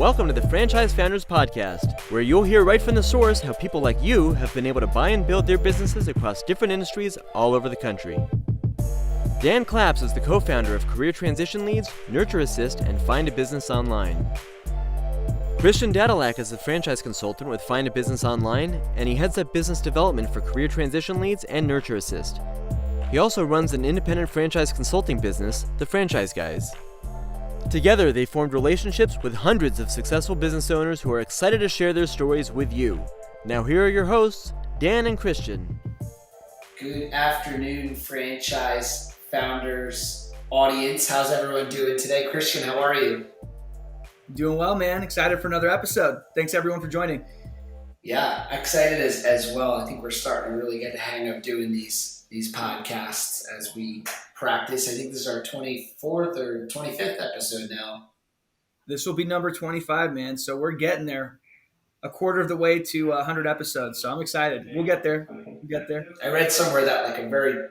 Welcome to the Franchise Founders Podcast, where you'll hear right from the source how people like you have been able to buy and build their businesses across different industries all over the country. Dan Claps is the co-founder of Career Transition Leads, Nurture Assist, and Find a Business Online. Christian Dadulak is a franchise consultant with Find a Business Online, and he heads up business development for Career Transition Leads and Nurture Assist. He also runs an independent franchise consulting business, The Franchise Guys. Together, they formed relationships with hundreds of successful business owners who are excited to share their stories with you. Now here are your hosts, Dan and Christian. Good afternoon, Franchise Founders audience. How's everyone doing today? Christian, how are you? Doing well, man. Excited for another episode. Thanks everyone for joining. Yeah, excited as well. I think we're starting to really get the hang of doing these podcasts as we practice. I think this is our 24th or 25th episode now. This will be number 25, man. So we're getting there. A quarter of the way to 100 episodes. So I'm excited. We'll get there. I read somewhere that like a very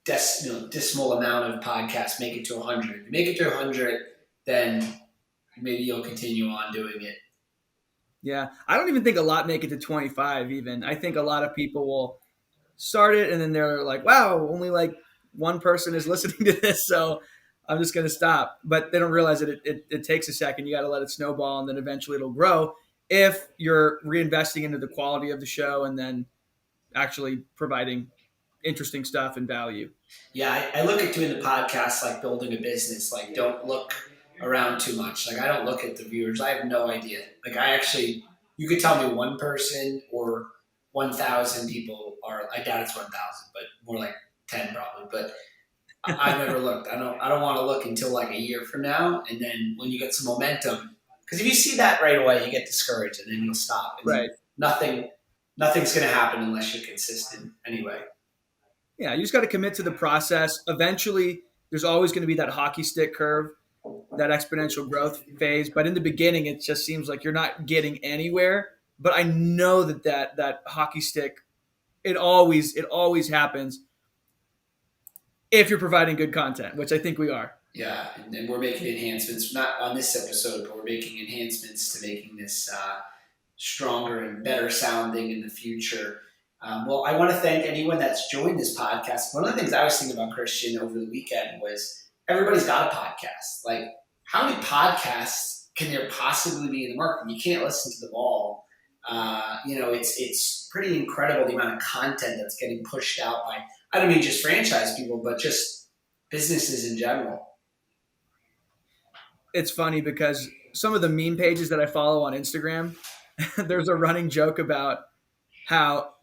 dismal amount of podcasts make it to 100. If you make it to 100, then maybe you'll continue on doing it. Yeah. I don't even think a lot make it to 25 even. I think a lot of people will start it and then they're like, wow, only like one person is listening to this, so I'm just going to stop. But they don't realize that it takes a second. You got to let it snowball, and then eventually it'll grow if you're reinvesting into the quality of the show and then actually providing interesting stuff and value. Yeah, I look at doing the podcast like building a business. Like, don't look around too much. Like, I don't look at the viewers. I have no idea. Like, you could tell me one person or 1,000 people are. I doubt it's 1,000, but more like 10 probably. But I've never looked. I don't want to look until like a year from now, and then when you get some momentum, because if you see that right away, you get discouraged, and then you'll stop. And right. Nothing's going to happen unless you're consistent. Anyway. Yeah, you just got to commit to the process. Eventually, there's always going to be that hockey stick curve, that exponential growth phase. But in the beginning, it just seems like you're not getting anywhere. But I know that hockey stick, it always happens if you're providing good content, which I think we are. Yeah, and we're making enhancements, not on this episode, but we're making enhancements to making this stronger and better sounding in the future. Well, I want to thank anyone that's joined this podcast. One of the things I was thinking about, Christian, over the weekend was everybody's got a podcast. Like, how many podcasts can there possibly be in the market? You can't listen to them all. It's pretty incredible the amount of content that's getting pushed out by, I don't mean just franchise people, but just businesses in general. It's funny because some of the meme pages that I follow on Instagram, there's a running joke about how,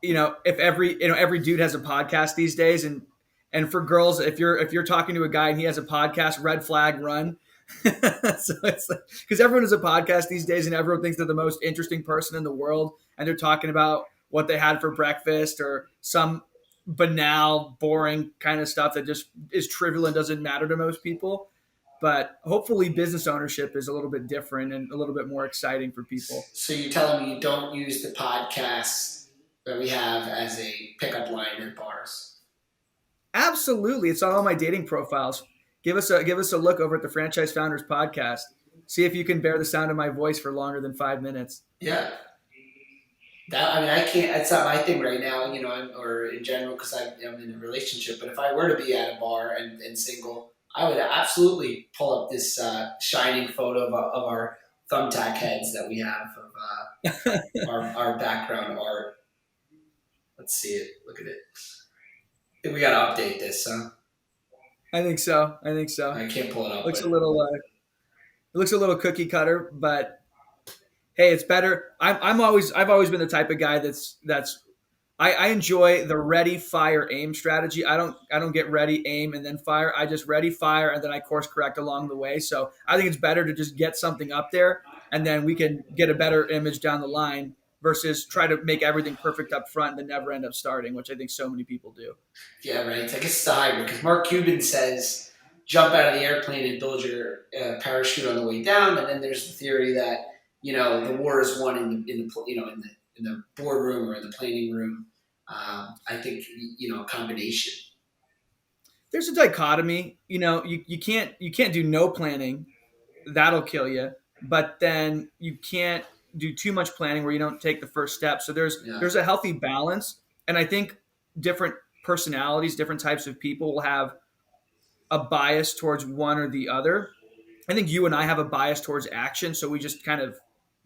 if every dude has a podcast these days, and for girls, if you're talking to a guy and he has a podcast, red flag, run. So it's like, because everyone has a podcast these days and everyone thinks they're the most interesting person in the world, and they're talking about what they had for breakfast or some banal, boring kind of stuff that just is trivial and doesn't matter to most people. But hopefully business ownership is a little bit different and a little bit more exciting for people. So you're telling me you don't use the podcasts that we have as a pickup line at bars? Absolutely. It's on all my dating profiles. Give us a look over at the Franchise Founders Podcast. See if you can bear the sound of my voice for longer than 5 minutes. Yeah. I can't. It's not my thing right now, or in general, because I'm in a relationship. But if I were to be at a bar and single, I would absolutely pull up this shining photo of our thumbtack heads that we have of our background art. Let's see it. Look at it. I think we got to update this, huh? I think so. I can't pull it up. It looks a little cookie cutter, but hey, it's better. I've always been the type of guy I enjoy the ready, fire, aim strategy. I don't get ready, aim, and then fire. I just ready, fire, and then I course correct along the way. So I think it's better to just get something up there, and then we can get a better image down the line versus try to make everything perfect up front and then never end up starting, which I think so many people do. Yeah, right. I guess it's the hybrid, because Mark Cuban says jump out of the airplane and build your parachute on the way down, and then there's the theory that the war is won in the boardroom or in the planning room. I think a combination. There's a dichotomy. You can't do no planning, that'll kill you. but then you can't do too much planning where you don't take the first step. So Yeah. there's a healthy balance, and I think different personalities, different types of people will have a bias towards one or the other. I think you and I have a bias towards action, so we just kind of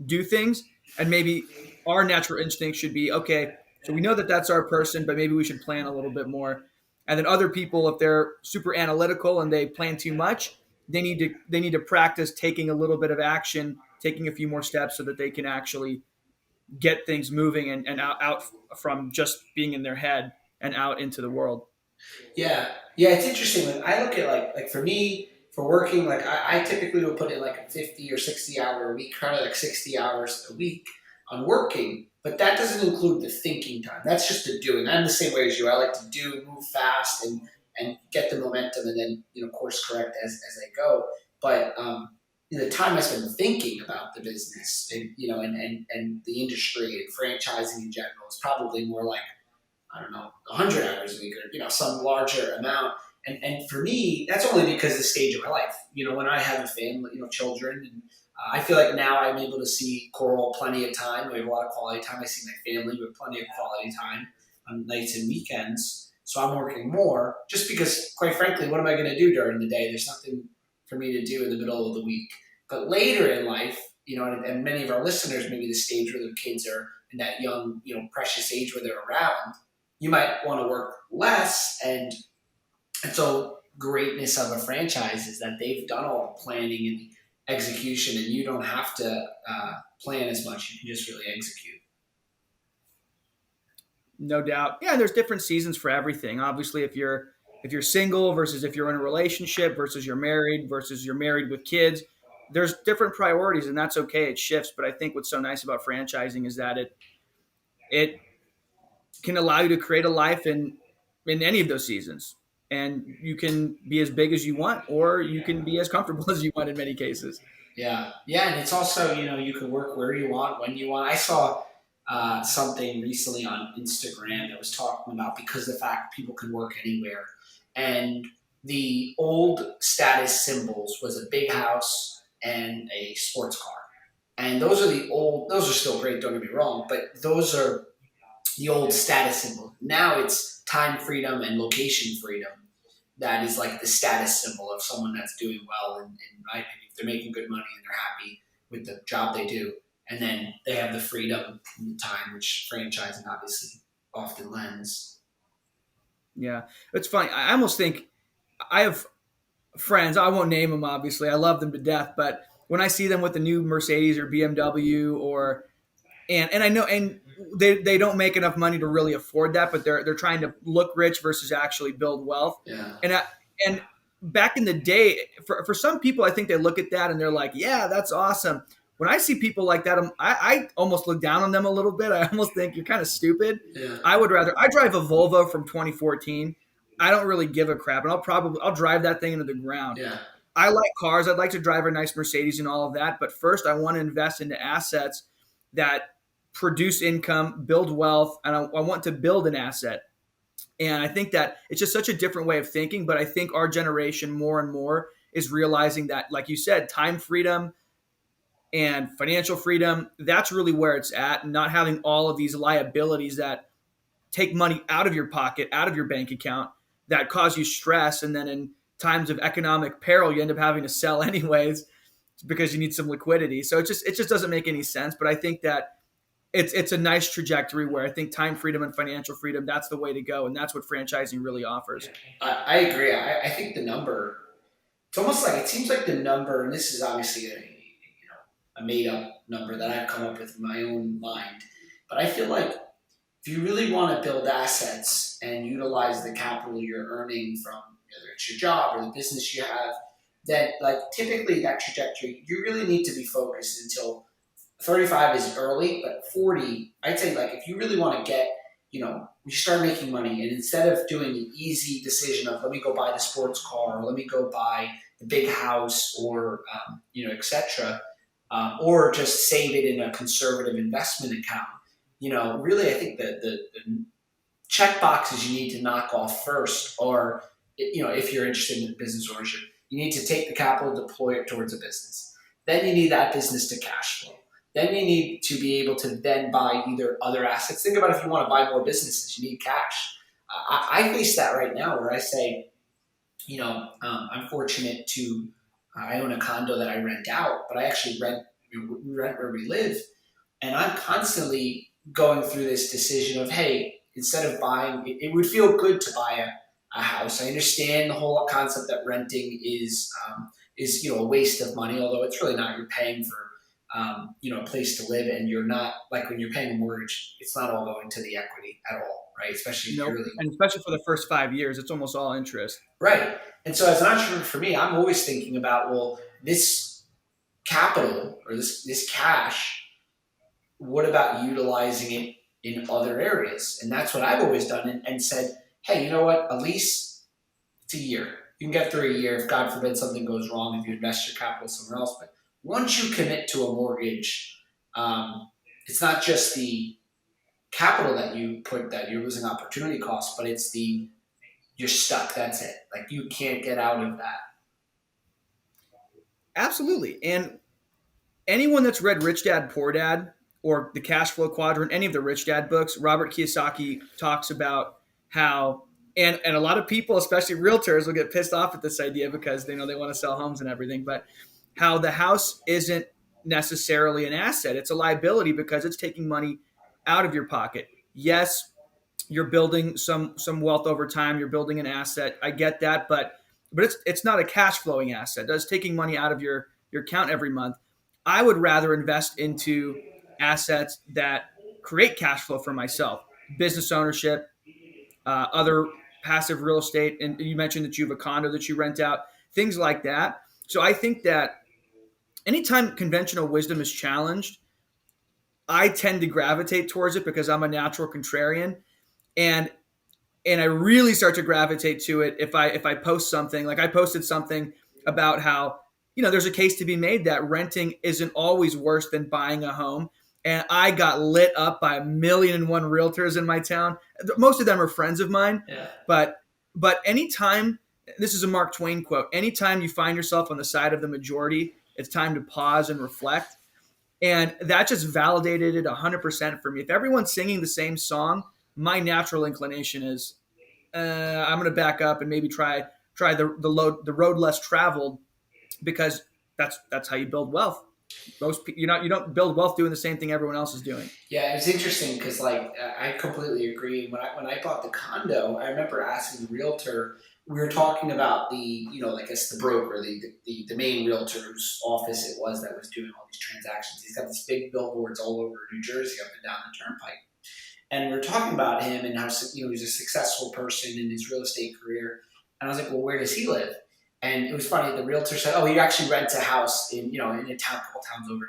do things, and maybe our natural instinct should be okay. So we know that that's our person, but maybe we should plan a little bit more. And then other people, if they're super analytical and they plan too much, they need to practice taking a little bit of action, taking a few more steps, so that they can actually get things moving and out from just being in their head and out into the world. Yeah, yeah, it's interesting. Like I look at like for me for working, like I typically will put in like a 50 or 60 hour a week, kind of like 60 hours a week on working. But that doesn't include the thinking time. That's just the doing. I'm the same way as you. I like to do, move fast, and get the momentum, and then course correct as I go. But the time I spend thinking about the business, and and the industry and franchising in general is probably more like I don't know, 100 hours a week or, some larger amount. And for me, that's only because of the stage of my life. When I have a family, children, and I feel like now I'm able to see Coral plenty of time. We have a lot of quality time. I see my family with plenty of quality time on nights and weekends. So I'm working more just because, quite frankly, what am I going to do during the day? There's nothing for me to do in the middle of the week. But later in life, and many of our listeners, maybe the stage where their kids are in that young, precious age where they're around, you might want to work less. And so greatness of a franchise is that they've done all the planning and the execution, and you don't have to plan as much. You can just really execute. No doubt. Yeah, there's different seasons for everything. Obviously, if you're single versus if you're in a relationship versus you're married with kids, there's different priorities, and that's okay. It shifts. But I think what's so nice about franchising is that it can allow you to create a life in any of those seasons. And you can be as big as you want, or you can be as comfortable as you want in many cases. Yeah, yeah, and it's also you can work where you want, when you want. I saw something recently on Instagram that was talking about because of the fact people can work anywhere, and the old status symbols was a big house and a sports car, and those are still great. Don't get me wrong, but those are the old status symbol. Now it's time freedom and location freedom. That is like the status symbol of someone that's doing well. And in my opinion, if they're making good money and they're happy with the job they do, and then they have the freedom and the time, which franchising obviously often lends. Yeah, it's funny. I almost think I have friends. I won't name them, obviously. I love them to death, but when I see them with the new Mercedes or BMW or and I know and they don't make enough money to really afford that, but they're trying to look rich versus actually build wealth. Yeah. And back in the day, for some people, I think they look at that and they're like, yeah, that's awesome. When I see people like that, I almost look down on them a little bit. I almost think you're kind of stupid. Yeah. I drive a Volvo from 2014. I don't really give a crap, and I'll drive that thing into the ground. Yeah. I like cars. I'd like to drive a nice Mercedes and all of that. But first, I want to invest into assets that produce income, build wealth, and I want to build an asset. And I think that it's just such a different way of thinking. But I think our generation more and more is realizing that, like you said, time freedom and financial freedom, that's really where it's at. Not having all of these liabilities that take money out of your pocket, out of your bank account, that cause you stress. And then in times of economic peril, you end up having to sell anyways because you need some liquidity. So it just doesn't make any sense. But I think that it's a nice trajectory where I think time freedom and financial freedom, that's the way to go. And that's what franchising really offers. I agree. I think the number, it's almost like, it seems like the number, and this is obviously a made up number that I've come up with in my own mind, but I feel like if you really want to build assets and utilize the capital you're earning from whether it's your job or the business you have, that like typically that trajectory, you really need to be focused until 35 is early, but 40, I'd say like if you really want to get, you start making money, and instead of doing the easy decision of let me go buy the sports car or let me go buy the big house or, etc., or just save it in a conservative investment account, really I think that the check boxes you need to knock off first are, if you're interested in business ownership, you need to take the capital, deploy it towards a business. Then you need that business to cash flow. Then you need to be able to then buy either other assets. Think about if you want to buy more businesses, you need cash. I face that right now where I say, I'm fortunate to, I own a condo that I rent out, but I actually rent where we live. And I'm constantly going through this decision of, hey, instead of buying, it would feel good to buy a house. I understand the whole concept that renting is a waste of money, although it's really not. You're paying for a place to live, and you're not like when you're paying a mortgage, it's not all going to the equity at all, right? Especially Nope. yearly. And especially for the first 5 years, it's almost all interest. Right. And so as an entrepreneur, for me, I'm always thinking about, well, this capital or this cash, what about utilizing it in other areas? And that's what I've always done and said, hey, you know what? At least it's a year. You can get through a year if, God forbid, something goes wrong, if you invest your capital somewhere else. But once you commit to a mortgage, it's not just the capital that you put that you're losing opportunity costs, but it's you're stuck. That's it. Like you can't get out of that. Absolutely. And anyone that's read Rich Dad, Poor Dad or the Cash Flow Quadrant, any of the Rich Dad books, Robert Kiyosaki talks about how, and a lot of people, especially realtors, will get pissed off at this idea because they know they want to sell homes and everything, but how the house isn't necessarily an asset. It's a liability because it's taking money out of your pocket. Yes, you're building some wealth over time. You're building an asset. I get that, but it's not a cash flowing asset. It's taking money out of your account every month. I would rather invest into assets that create cash flow for myself, business ownership, other passive real estate. And you mentioned that you have a condo that you rent out, things like that. So I think that anytime conventional wisdom is challenged, I tend to gravitate towards it because I'm a natural contrarian. And I really start to gravitate to it if I post something. Like I posted something about how, there's a case to be made that renting isn't always worse than buying a home. And I got lit up by 1,000,001 realtors in my town. Most of them are friends of mine. Yeah. But anytime, this is a Mark Twain quote, anytime you find yourself on the side of the majority, it's time to pause and reflect. And that just validated it 100% for me. If everyone's singing the same song, my natural inclination is I'm going to back up and maybe try the road less traveled, because that's how you build wealth. You don't build wealth doing the same thing everyone else is doing. Yeah, it's interesting because I completely agree. When I bought the condo, I remember asking the realtor. We were talking about I guess the broker, the main realtor whose office it was that was doing all these transactions. He's got these big billboards all over New Jersey up and down the turnpike. And we were talking about him and how he's a successful person in his real estate career. And I was like, well, where does he live? And it was funny. The realtor said, oh, he actually rents a house in a town, a couple towns over.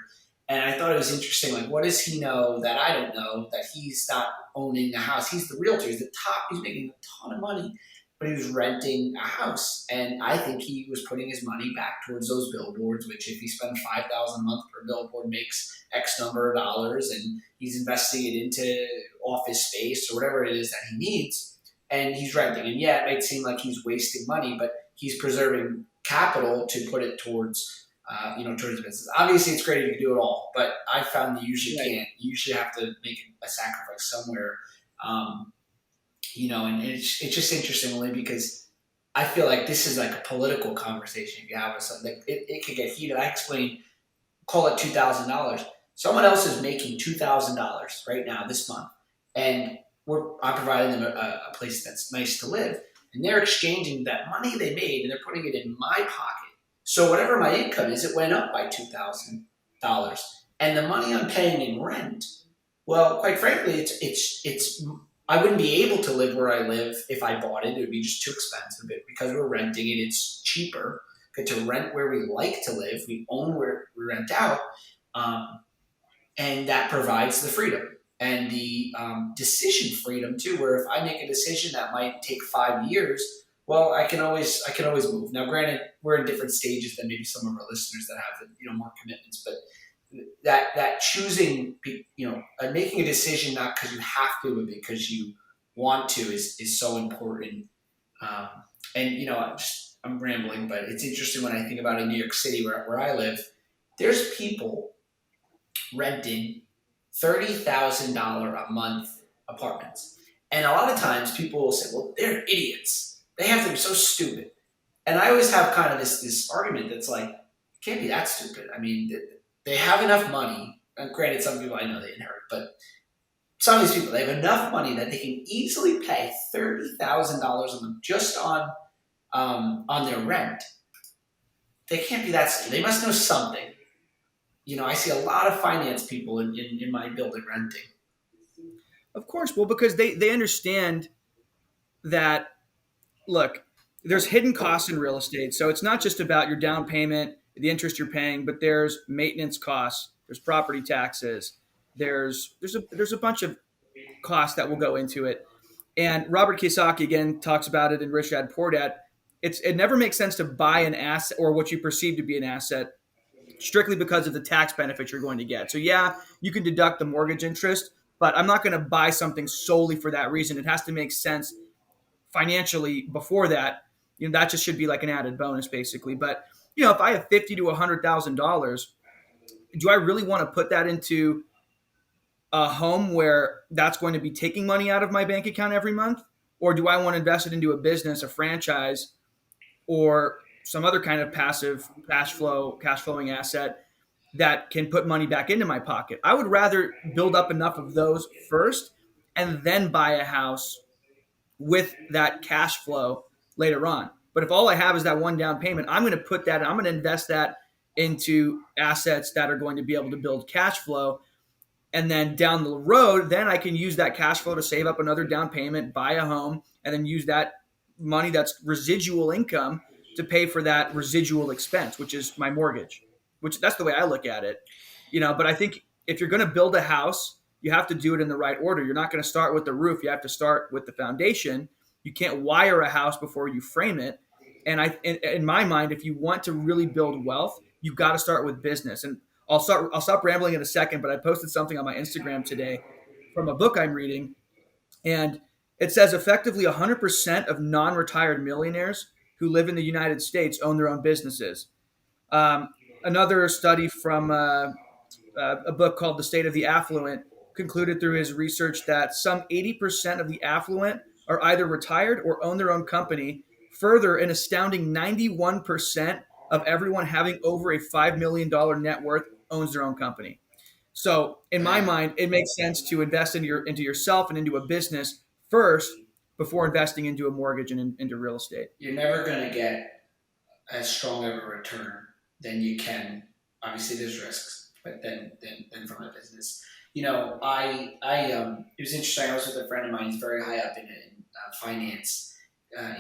And I thought it was interesting. Like, what does he know that I don't know, that he's not owning a house? He's the realtor. He's he's making a ton of money, but he was renting a house. And I think he was putting his money back towards those billboards, which if he spends $5,000 a month per billboard makes X number of dollars, and he's investing it into office space or whatever it is that he needs, and he's renting. And yeah, it might seem like he's wasting money, but he's preserving capital to put it towards towards business. Obviously, it's great if you can do it all, but I found that you usually can't. You usually have to make a sacrifice somewhere. And it's just interesting only because I feel like this is like a political conversation. If you have something, it could get heated. I explained, call it $2,000. Someone else is making $2,000 right now this month, and I'm providing them a place that's nice to live, and they're exchanging that money they made and they're putting it in my pocket. So whatever my income is, it went up by $2,000, and the money I'm paying in rent, well, quite frankly, it's I wouldn't be able to live where I live if I bought it. It would be just too expensive. But because we're renting it, it's cheaper. Get to rent where we like to live. We own where we rent out, and that provides the freedom and the decision freedom too. Where if I make a decision that might take 5 years, well, I can always move. Now, granted, we're in different stages than maybe some of our listeners that have more commitments, but that choosing, making a decision not because you have to, but because you want to is so important. I'm rambling, but it's interesting when I think about in New York City where I live. There's people renting $30,000 a month apartments. And a lot of times people will say, well, they're idiots. They have to be so stupid. And I always have kind of this argument that's like, it can't be that stupid. I mean, they have enough money. And granted, some people I know they inherit, but some of these people, they have enough money that they can easily pay $30,000 a month just on their rent. They can't be that stupid. They must know something. I see a lot of finance people in my building renting. Of course. Well, because they understand that, look, there's hidden costs in real estate. So it's not just about your down payment, the interest you're paying, but there's maintenance costs, there's property taxes, there's a bunch of costs that will go into it. And Robert Kiyosaki, again, talks about it in Rich Dad Poor Dad. It never makes sense to buy an asset or what you perceive to be an asset strictly because of the tax benefits you're going to get. So yeah, you can deduct the mortgage interest, but I'm not going to buy something solely for that reason. It has to make sense financially before that. That just should be like an added bonus, basically. But if I have $50,000 to $100,000, do I really want to put that into a home where that's going to be taking money out of my bank account every month? Or do I want to invest it into a business, a franchise, or some other kind of passive cash flowing asset that can put money back into my pocket? I would rather build up enough of those first and then buy a house with that cash flow later on. But if all I have is that one down payment, I'm going to invest that into assets that are going to be able to build cash flow. And then down the road, then I can use that cash flow to save up another down payment, buy a home, and then use that money that's residual income to pay for that residual expense, which is my mortgage, which that's the way I look at it. But I think if you're going to build a house, you have to do it in the right order. You're not going to start with the roof. You have to start with the foundation. You can't wire a house before you frame it. And in my mind, if you want to really build wealth, you've got to start with business. And I'll stop rambling in a second, but I posted something on my Instagram today from a book I'm reading. And it says effectively 100% of non-retired millionaires who live in the United States own their own businesses. Another study from a book called The State of the Affluent concluded through his research that some 80% of the affluent are either retired or own their own company. Further, an astounding 91% of everyone having over a $5 million net worth owns their own company. So in my mind, it makes sense to invest into yourself and into a business first before investing into a mortgage and into real estate. You're never going to get as strong of a return than you can. Obviously, there's risks, but then from a business. It was interesting. I was with a friend of mine. He's very high up in finance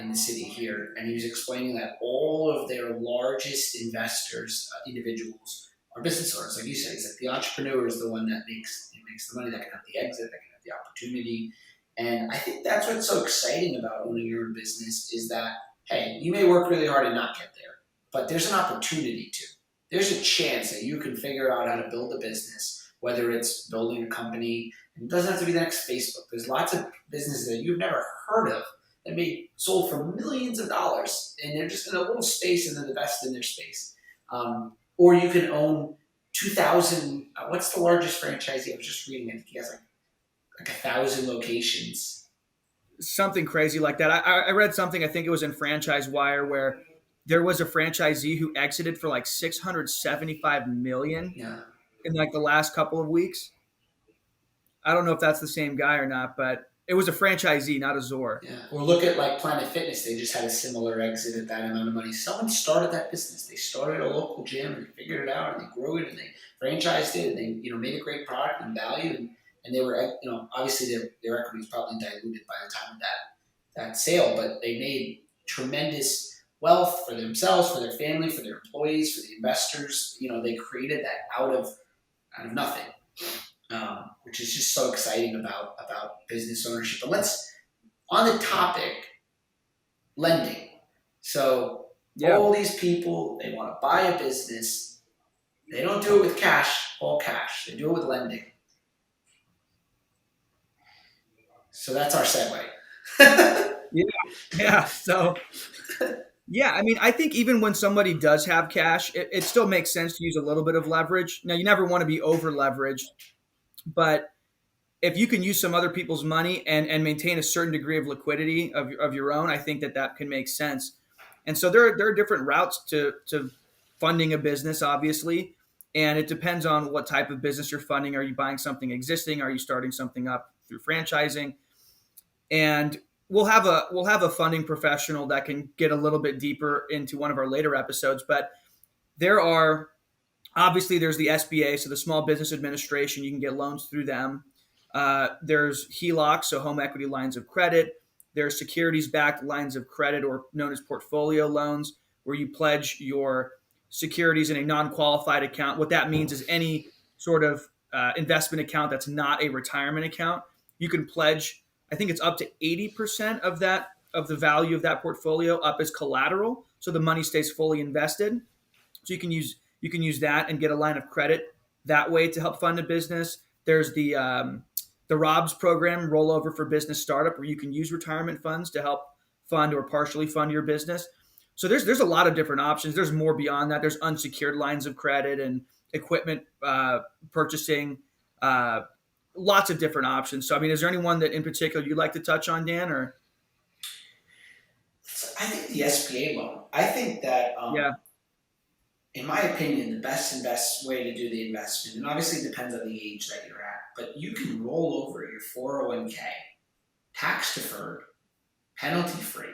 in the city here, and he was explaining that all of their largest investors, individuals, are business owners. Like you said, he's like the entrepreneur is the one that makes the money, that can have the exit, that can have the opportunity. And I think that's what's so exciting about owning your own business is that, hey, you may work really hard and not get there, but there's an opportunity to. There's a chance that you can figure out how to build a business, whether it's building a company. It doesn't have to be the next Facebook. There's lots of businesses that you've never heard of that sold for millions of dollars, and they're just in a little space and they're the best in their space. Or you can own 2,000. What's the largest franchisee? I was just reading. I think he has like 1,000 locations. Something crazy like that. I read something. I think it was in Franchise Wire where there was a franchisee who exited for like $675 million in like the last couple of weeks. I don't know if that's the same guy or not, but it was a franchisee, not a Zor. Yeah. Or look at like Planet Fitness. They just had a similar exit at that amount of money. Someone started that business. They started a local gym and they figured it out and they grew it and they franchised it and they made a great product and value and they were obviously their equity was probably diluted by the time of that sale, but they made tremendous wealth for themselves, for their family, for their employees, for the investors. They created that out of nothing. Which is just so exciting about business ownership. But on the topic, lending. So all these people, they want to buy a business. They don't do it with all cash. They do it with lending. So that's our segue. Yeah. So Yeah, I mean, I think even when somebody does have cash, it still makes sense to use a little bit of leverage. Now, you never want to be over leveraged, but if you can use some other people's money and maintain a certain degree of liquidity of your own, I think that can make sense. And so there are different routes to funding a business, obviously, and it depends on what type of business you're funding. Are you buying something existing? Are you starting something up through franchising? And we'll have a funding professional that can get a little bit deeper into one of our later episodes. But there are obviously there's the SBA, so the Small Business Administration. You can get loans through them. There's HELOC, so home equity lines of credit. There's securities-backed lines of credit, or known as portfolio loans, where you pledge your securities in a non-qualified account. What that means is any sort of investment account that's not a retirement account. You can pledge, I think it's up to 80% of the value of that portfolio up as collateral, so the money stays fully invested. So you can use that and get a line of credit that way to help fund a business. There's the ROBS program, Rollover for Business Startup, where you can use retirement funds to help fund or partially fund your business. So there's a lot of different options. There's more beyond that. There's unsecured lines of credit and equipment purchasing. Lots of different options. So I mean, is there anyone that in particular you'd like to touch on, Dan? Or I think the SBA loan. I think that yeah, in my opinion, the best way to do the investment, and obviously it depends on the age that you're at, but you can roll over your 401k, tax deferred, penalty free.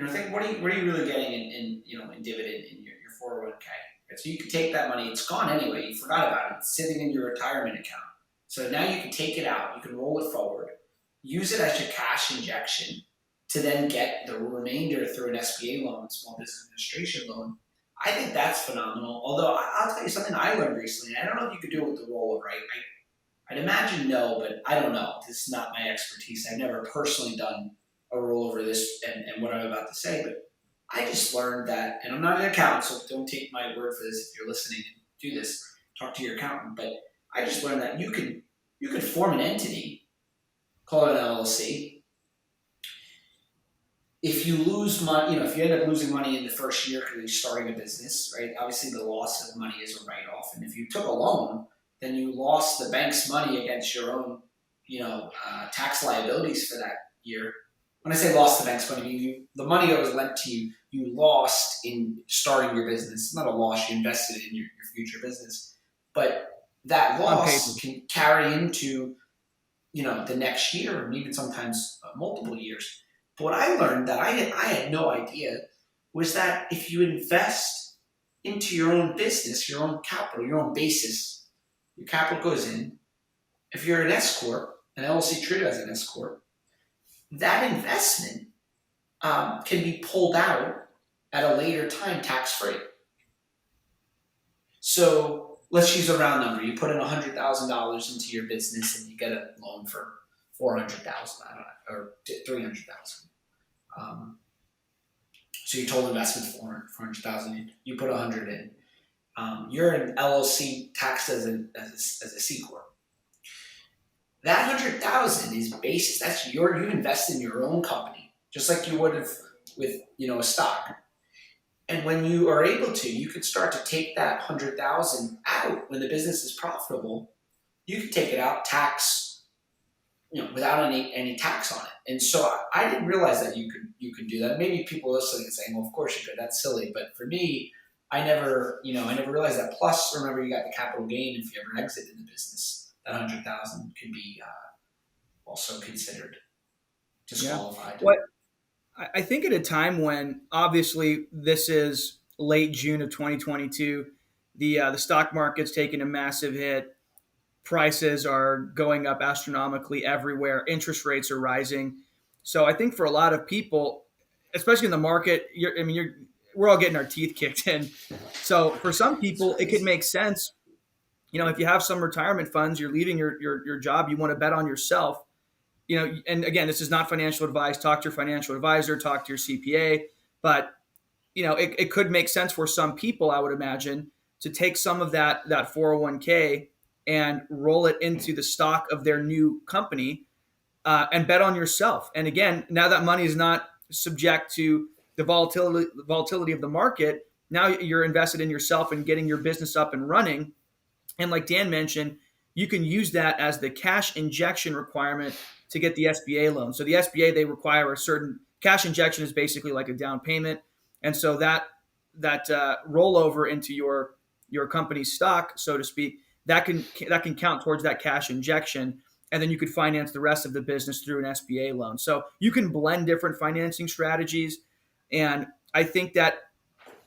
Think what are you really getting in dividend in your 401k? Right? So you can take that money, it's gone anyway, you forgot about it, it's sitting in your retirement account. So now you can take it out, you can roll it forward, use it as your cash injection to then get the remainder through an SBA loan, Small Business Administration loan. I think that's phenomenal. Although I'll tell you something I learned recently. I don't know if you could do it with the rollover, right? I'd imagine no, but I don't know. This is not my expertise. I've never personally done a rollover this and what I'm about to say, but I just learned that, and I'm not an accountant, so don't take my word for this if you're listening and do this. Talk to your accountant. But I just learned that you could form an entity, call it an LLC. If you lose money, if you end up losing money in the first year because you're starting a business, right? Obviously, the loss of money is a write-off, and if you took a loan, then you lost the bank's money against your own, tax liabilities for that year. When I say lost the bank's money, I mean the money that was lent to you, you lost in starting your business. It's not a loss; you invested in your future business, but that loss can carry into, the next year, and even sometimes multiple years. But what I learned that I had no idea was that if you invest into your own business, your own capital, your own basis, your capital goes in. If you're an S corp, an LLC treated as an S corp, that investment can be pulled out at a later time tax free. So let's use a round number. You put in $100,000 into your business and you get a loan for $400,000, I don't know, or $300,000. So your total investment $400,000. You put $100 in. You're an LLC taxed as a C corp. That $100,000 is basis. That's you invest in your own company, just like you would have with a stock. And when you are able to, you can start to take that $100,000 out when the business is profitable. You can take it out tax, without any tax on it. And so I didn't realize that you could do that. Maybe people listening and saying, "Well, of course you could. That's silly." But for me, I never realized that. Plus, remember, you got the capital gain if you ever exit in the business. That $100,000 can be also considered disqualified. What I think at a time when obviously this is late June of 2022, the stock market's taking a massive hit. Prices are going up astronomically everywhere. Interest rates are rising. So I think for a lot of people, especially in the market, we're all getting our teeth kicked in. So for some people, it could make sense. If you have some retirement funds, you're leaving your job, you want to bet on yourself. And again, this is not financial advice. Talk to your financial advisor, talk to your CPA. But it could make sense for some people, I would imagine, to take some of that 401k and roll it into the stock of their new company and bet on yourself. And again, now that money is not subject to the volatility of the market, now you're invested in yourself and getting your business up and running. And like Dan mentioned, you can use that as the cash injection requirement to get the SBA loan. So the SBA, they require a certain cash injection is basically like a down payment. And so that rollover into your company's stock, so to speak, that can count towards that cash injection. And then you could finance the rest of the business through an SBA loan. So you can blend different financing strategies. And I think that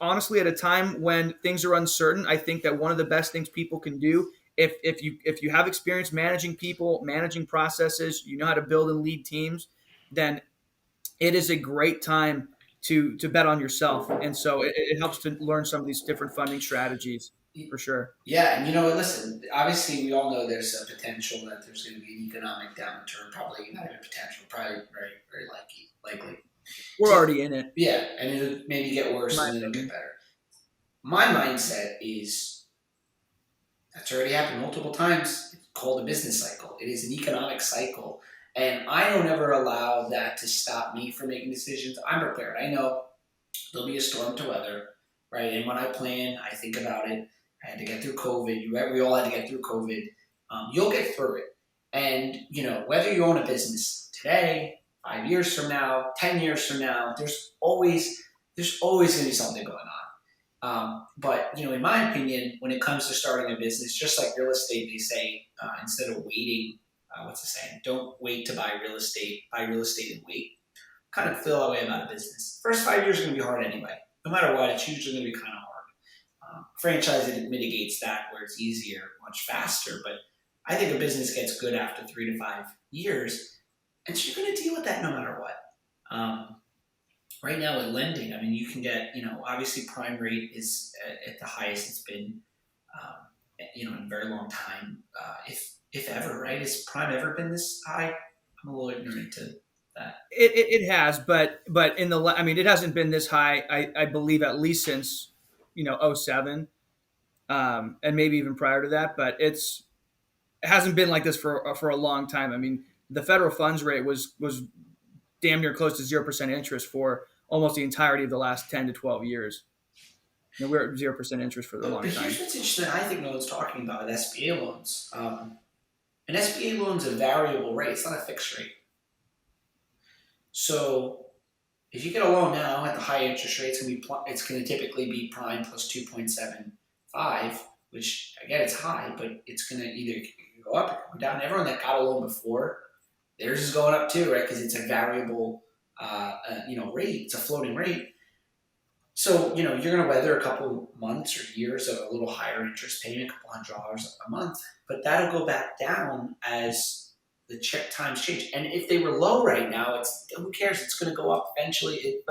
honestly, at a time when things are uncertain, I think that one of the best things people can do, if you have experience managing people, managing processes, you know how to build and lead teams, then it is a great time to bet on yourself. And so it helps to learn some of these different funding strategies for sure. Yeah, and listen, obviously we all know there's a potential that there's going to be an economic downturn. Probably not even potential, probably very, very likely. We're already in it. Yeah, and it'll maybe get worse and then it'll get better. My mindset is that's already happened multiple times. It's called a business cycle. It is an economic cycle. And I don't ever allow that to stop me from making decisions. I'm prepared. I know there'll be a storm to weather, right? And when I plan, I think about it. I had to get through COVID. We all had to get through COVID. You'll get through it. And, whether you own a business today, 5 years from now, 10 years from now, there's always going to be something going on. But in my opinion, when it comes to starting a business, just like real estate, they say, instead of waiting, what's the saying? Don't wait to buy real estate and wait. Kind of feel that way about a business. First 5 years are going to be hard anyway. No matter what, it's usually going to be kind of hard. Franchising mitigates that where it's easier, much faster. But I think a business gets good after 3 to 5 years. And so you're going to deal with that no matter what. Right now with lending, you can get, obviously prime rate is at the highest it's been, in a very long time, if ever, right? Has prime ever been this high? I'm a little ignorant to that. It has, but it hasn't been this high. I believe at least since, 07, and maybe even prior to that. But it hasn't been like this for a long time. The federal funds rate was damn near close to 0% interest for almost the entirety of the last 10 to 12 years. We're at 0% interest for a long time. But here's what's interesting. I think no one's talking about with SBA loans. An SBA loan's a variable rate. It's not a fixed rate. So if you get a loan now at the high interest rate, it's going to typically be prime plus 2.75, which again, it's high, but it's going to either go up or go down. Everyone that got a loan before, theirs is going up too, right? Because it's a variable, rate. It's a floating rate. So, you're going to weather a couple months or years of a little higher interest payment, a couple $100 a month, but that'll go back down as the check times change. And if they were low right now, who cares? It's going to go up eventually.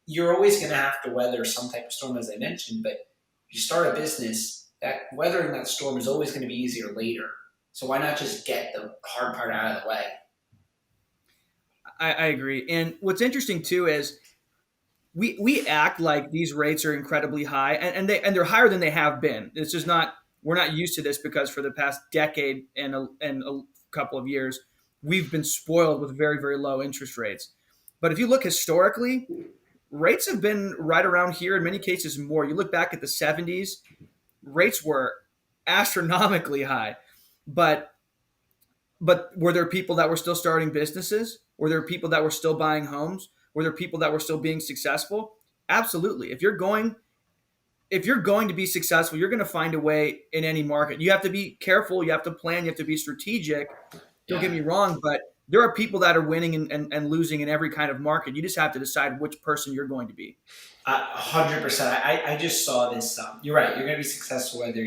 You're always going to have to weather some type of storm, as I mentioned, but if you start a business, that weathering that storm is always going to be easier later. So why not just get the hard part out of the way? I agree. And what's interesting too is we act like these rates are incredibly high, and they're higher than they have been. It's just we're not used to this because for the past decade and a couple of years, we've been spoiled with very, very low interest rates. But if you look historically, rates have been right around here, in many cases more. You look back at the 70s, rates were astronomically high. But were there people that were still starting businesses? Were there people that were still buying homes? Were there people that were still being successful? Absolutely. If you're going to be successful, you're going to find a way in any market. You have to be careful. You have to plan. You have to be strategic. Don't get me wrong, but there are people that are winning and losing in every kind of market. You just have to decide which person you're going to be. 100%. I just saw this. You're right. You're going to be successful whether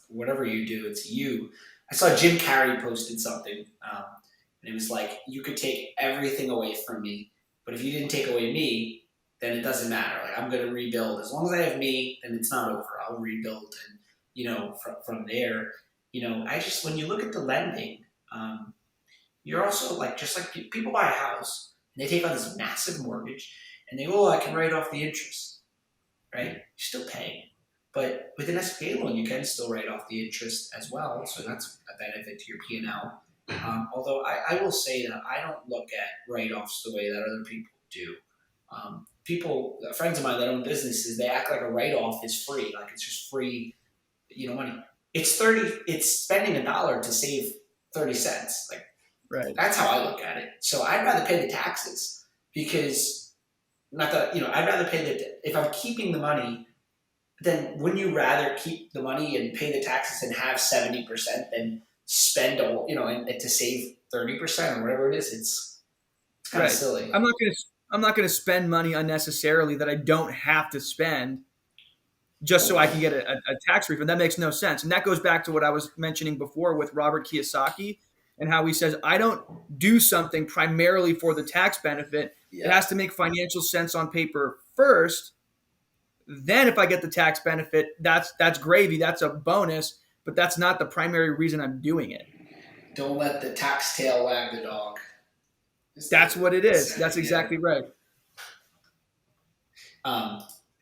whatever you do, it's you. I saw Jim Carrey posted something, and it was like, you could take everything away from me, but if you didn't take away me, then it doesn't matter. Like, I'm going to rebuild. As long as I have me, then it's not over. I'll rebuild. And, from there, when you look at the lending, you're also just like people buy a house and they take on this massive mortgage and they go, I can write off the interest, right? You're still paying. But with an SBA loan, you can still write off the interest as well. So that's a benefit to your P&L. Although I will say that I don't look at write-offs the way that other people do. People, friends of mine that own businesses, they act like a write-off is free. Like it's just free, money. It's spending $1 to save 30 cents. Like Right. that's how I look at it. So I'd rather pay the taxes because not that, I'd rather pay if I'm keeping the money, then wouldn't you rather keep the money and pay the taxes and have 70% than spend all, and to save 30% or whatever it is? It's kind of Right. silly. I'm not gonna spend money unnecessarily that I don't have to spend just so I can get a tax refund. That makes no sense. And that goes back to what I was mentioning before with Robert Kiyosaki and how he says, I don't do something primarily for the tax benefit. Yeah. It has to make financial sense on paper first. Then if I get the tax benefit, that's gravy. That's a bonus, but that's not the primary reason I'm doing it. Don't let the tax tail wag the dog. That's what it is. That's exactly right.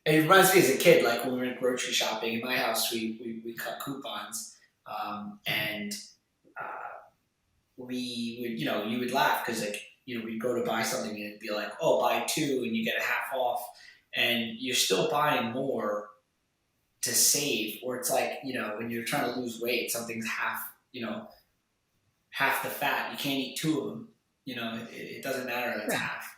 It reminds me as a kid, like when we went grocery shopping in my house, we cut coupons, and we would, you would laugh because like, we'd go to buy something and it'd be like, oh, buy two and you get a half off, and you're still buying more to save, or it's like, when you're trying to lose weight, something's half the fat. You can't eat two of them. It doesn't matter that it's half.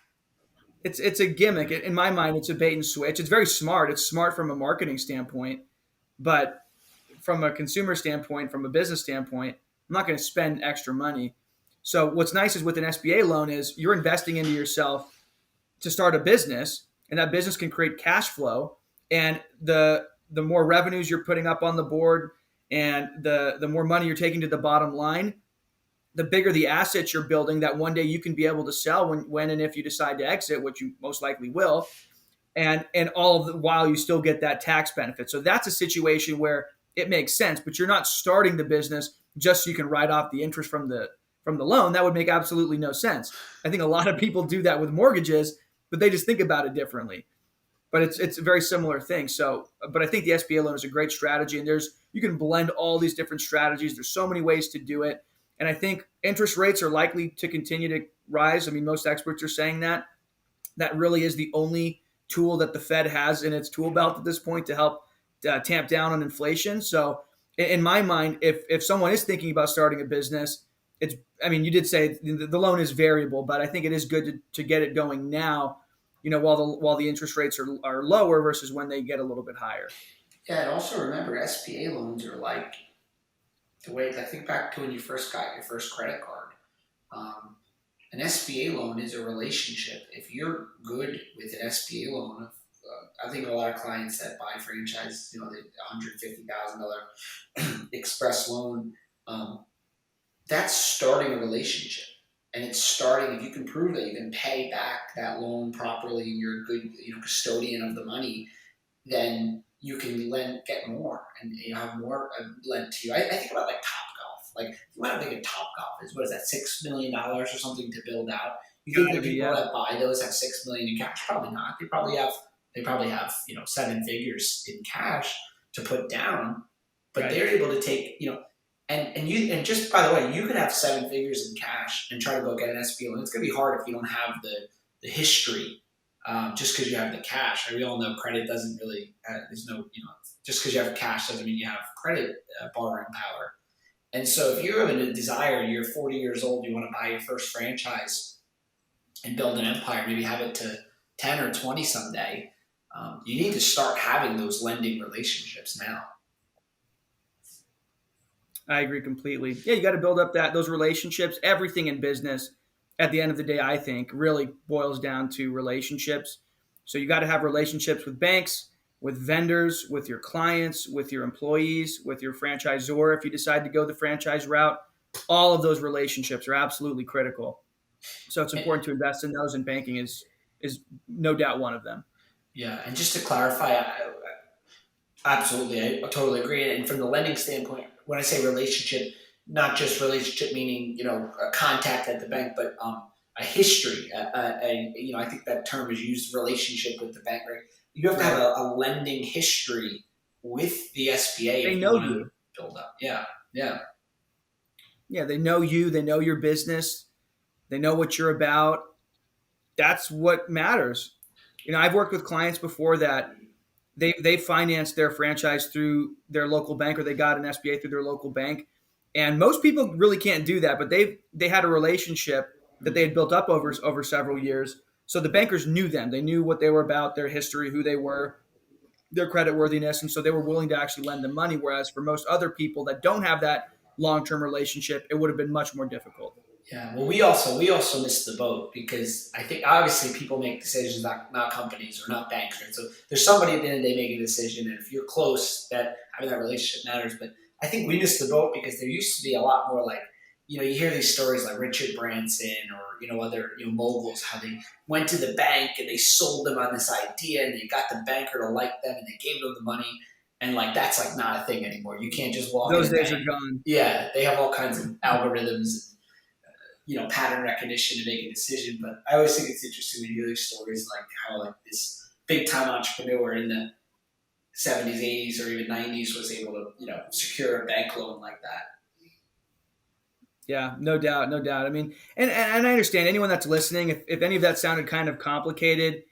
It's a gimmick. In my mind, it's a bait and switch. It's very smart. It's smart from a marketing standpoint, but from a consumer standpoint, from a business standpoint, I'm not going to spend extra money. So what's nice is with an SBA loan is you're investing into yourself to start a business, and that business can create cash flow. And the more revenues you're putting up on the board and the more money you're taking to the bottom line, the bigger the assets you're building that one day you can be able to sell when and if you decide to exit, which you most likely will, and all of the while you still get that tax benefit. So that's a situation where it makes sense, but you're not starting the business just so you can write off the interest from the loan. That would make absolutely no sense. I think a lot of people do that with mortgages, but they just think about it differently. But it's a very similar thing. So, but I think the SBA loan is a great strategy, and you can blend all these different strategies. There's so many ways to do it. And I think interest rates are likely to continue to rise. I mean, most experts are saying that. That really is the only tool that the Fed has in its tool belt at this point to help tamp down on inflation. So in my mind, if someone is thinking about starting a business, you did say the loan is variable, but I think it is good to get it going now, while the interest rates are lower versus when they get a little bit higher. Yeah, and also remember, SBA loans are like, the way I think back to when you first got your first credit card. An SBA loan is a relationship. If you're good with an SBA loan, I think a lot of clients that buy franchise, the $150,000 express loan, that's starting a relationship. And it's starting, if you can prove that you can pay back that loan properly and you're a good custodian of the money, then you can get more and have more lent to you. I think about like Topgolf. Like you might think of Topgolf is, what is that, $6 million or something to build out? You think the people that buy those have $6 million in cash? Probably not. They probably have 7 figures in cash to put down, but they're able to take and just by the way, you could have 7 figures in cash and try to go get an SBA loan. It's gonna be hard if you don't have the history. Just because you have the cash, we all know credit doesn't really. There's no, just because you have cash doesn't mean you have credit borrowing power. And so, if you have a desire, you're 40 years old, you want to buy your first franchise and build an empire, maybe have it to 10 or 20 someday. You need to start having those lending relationships now. I agree completely. Yeah, you got to build up those relationships. Everything in business, at the end of the day, I think really boils down to relationships. So you got to have relationships with banks, with vendors, with your clients, with your employees, with your franchisor. If you decide to go the franchise route, all of those relationships are absolutely critical. So it's important to invest in those, and banking is no doubt one of them. Yeah, and just to clarify, absolutely, I totally agree. And from the lending standpoint, when I say relationship, not just relationship meaning a contact at the bank, but a history. I think that term is used, relationship with the bank. Right? You have to have a lending history with the SBA. They know you. Build up. Yeah. They know you. They know your business. They know what you're about. That's what matters. I've worked with clients before that they financed their franchise through their local bank, or they got an SBA through their local bank. And most people really can't do that, but they had a relationship that they had built up over several years. So the bankers knew them. They knew what they were about, their history, who they were, their credit worthiness, and so they were willing to actually lend them money. Whereas for most other people that don't have that long-term relationship, it would have been much more difficult. Yeah, well, we also missed the boat, because I think obviously people make decisions, not companies or not banks, right? So there's somebody at the end of the day making a decision, and if you're close, that having that relationship matters. But I think we missed the boat because there used to be a lot more like, you hear these stories like Richard Branson or other moguls, how they went to the bank and they sold them on this idea, and they got the banker to like them, and they gave them the money, and like that's like not a thing anymore. You can't just walk. Those in days bank. are gone. Yeah, they have all kinds of algorithms, pattern recognition to make a decision. But I always think it's interesting when you hear these stories, like how like this big time entrepreneur in the 70s, 80s, or even 90s was able to, secure a bank loan like that. Yeah, no doubt, no doubt. I mean, and I understand anyone that's listening, if any of that sounded kind of complicated,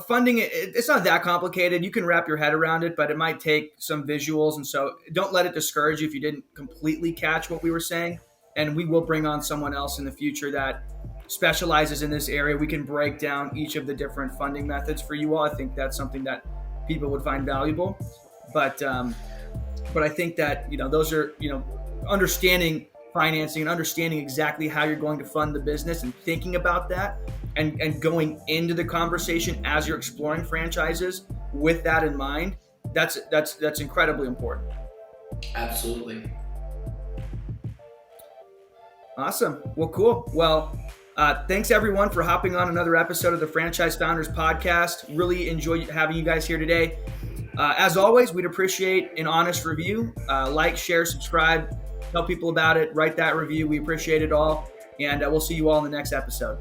funding, it's not that complicated. You can wrap your head around it, but it might take some visuals. And so don't let it discourage you if you didn't completely catch what we were saying. And we will bring on someone else in the future that specializes in this area. We can break down each of the different funding methods for you all. I think that's something that people would find valuable. But I think that, those are, understanding financing and understanding exactly how you're going to fund the business and thinking about that and going into the conversation as you're exploring franchises with that in mind, that's incredibly important. Absolutely. Awesome. Well, cool. Well, thanks everyone for hopping on another episode of the Franchise Founders Podcast. Really enjoy having you guys here today. As always, we'd appreciate an honest review. Like, share, subscribe, tell people about it, write that review. We appreciate it all. And we'll see you all in the next episode.